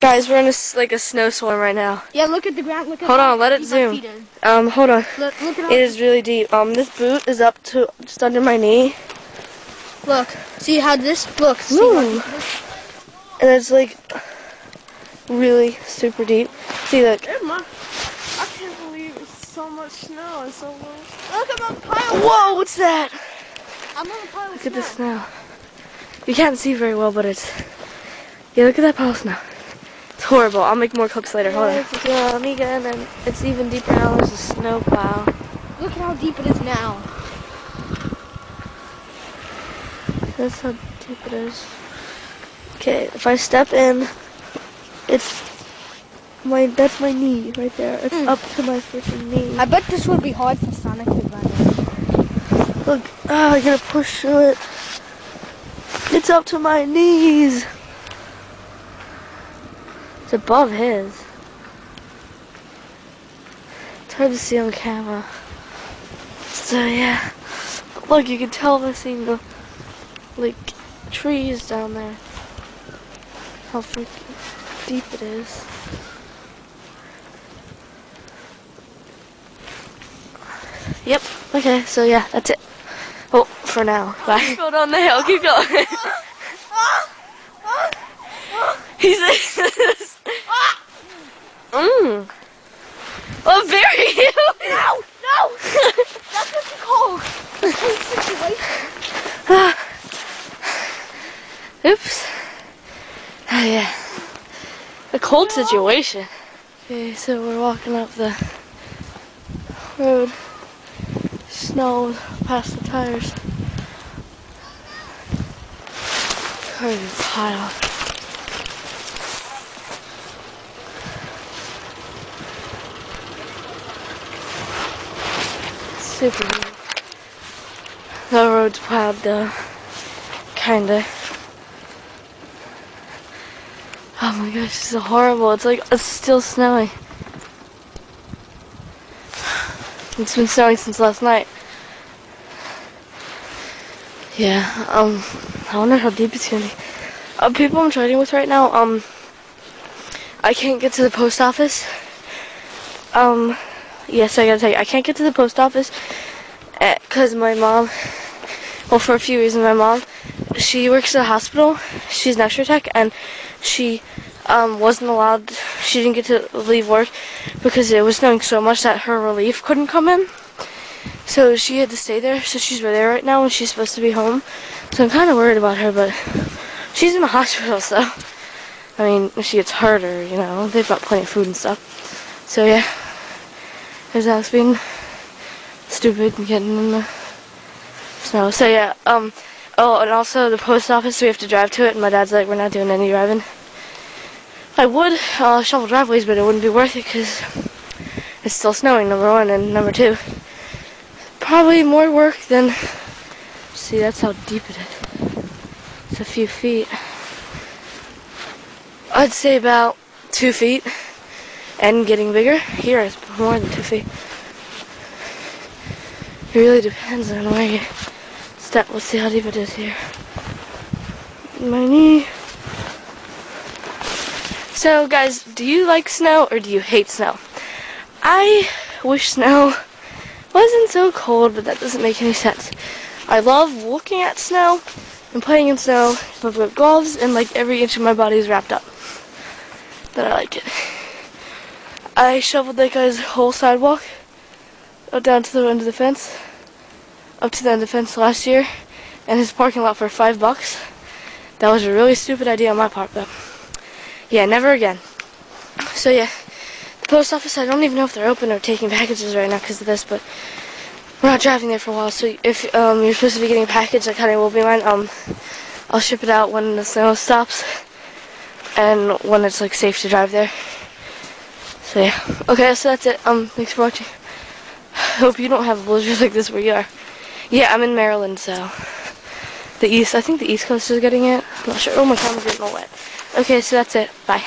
Guys, we're in like a snowstorm right now. Yeah, look at the ground. Look at. Hold on, let it zoom. Hold on. Look at it is really deep. This boot is up to just under my knee. Look, see how this looks. See and it's like really super deep. See, look. I can't believe it's so much snow and so low. Look at my pile. Whoa, what's that? I'm on a pile of Look at the snow. You can't see very well, but it's. Yeah, look at that pile of snow. It's horrible. I'll make more clips later. Hold on. It's Amiga, and then it's even deeper now. There's a snow pile. Look at how deep it is now. That's how deep it is. Okay, if I step in, that's my knee right there. It's up to my freaking knee. I bet this would be hard for Sonic to run in. Look, I gotta push through it. It's up to my knees. It's above his. It's hard to see on camera. So yeah, look, you can tell by seeing the trees down there. How freaking deep it is. Yep. Okay. So yeah, that's it. Oh, for now. Bye. Keep going on the hill. Keep going. He's. Oh, very huge. No! That's what you call a cold situation. Oops. Oh, yeah. A cold situation. Okay, so we're walking up the road. Snow past the tires. Covered in pile. Super deep. The road's piled though. Kinda. Oh my gosh, this is horrible. It's like it's still snowing. It's been snowing since last night. Yeah, I wonder how deep it's gonna be. People I'm trading with right now, I can't get to the post office. Yes, I gotta tell you, I can't get to the post office because my mom, well, for a few reasons. My mom, she works at a hospital. She's an X-ray tech, and she wasn't allowed, she didn't get to leave work because it was snowing so much that her relief couldn't come in. So she had to stay there, so she's there right now, and she's supposed to be home. So I'm kind of worried about her, but she's in the hospital, so, I mean, if she gets hurt or, you know, they've got plenty of food and stuff. So yeah. There's Alex being stupid and getting in the snow. So yeah, oh, and also the post office, we have to drive to it, and my dad's like, we're not doing any driving. I would shovel driveways, but it wouldn't be worth it because it's still snowing, number one, and number two, probably more work than, see, that's how deep it is. It's a few feet. I'd say about 2 feet. And getting bigger. Here it's more than 2 feet. It really depends on where you step. Let's see how deep it is here. My knee. So guys, do you like snow or do you hate snow? I wish snow wasn't so cold, but that doesn't make any sense. I love looking at snow and playing in snow. I've got gloves and like every inch of my body is wrapped up. But I like it. I shoveled that guy's whole sidewalk down to the end of the fence, up to the end of the fence last year, and his parking lot for $5. That was a really stupid idea on my part, but yeah, never again. So yeah, the post office, I don't even know if they're open or taking packages right now because of this, but we're not driving there for a while, so if you're supposed to be getting a package, that kind of will be mine. I'll ship it out when the snow stops and when it's like safe to drive there. So yeah, okay, so that's it. Thanks for watching. Hope you don't have a blizzard like this where you are. Yeah, I'm in Maryland, so I think the East Coast is getting it. I'm not sure. Oh, my camera's getting all wet. Okay, so that's it. Bye.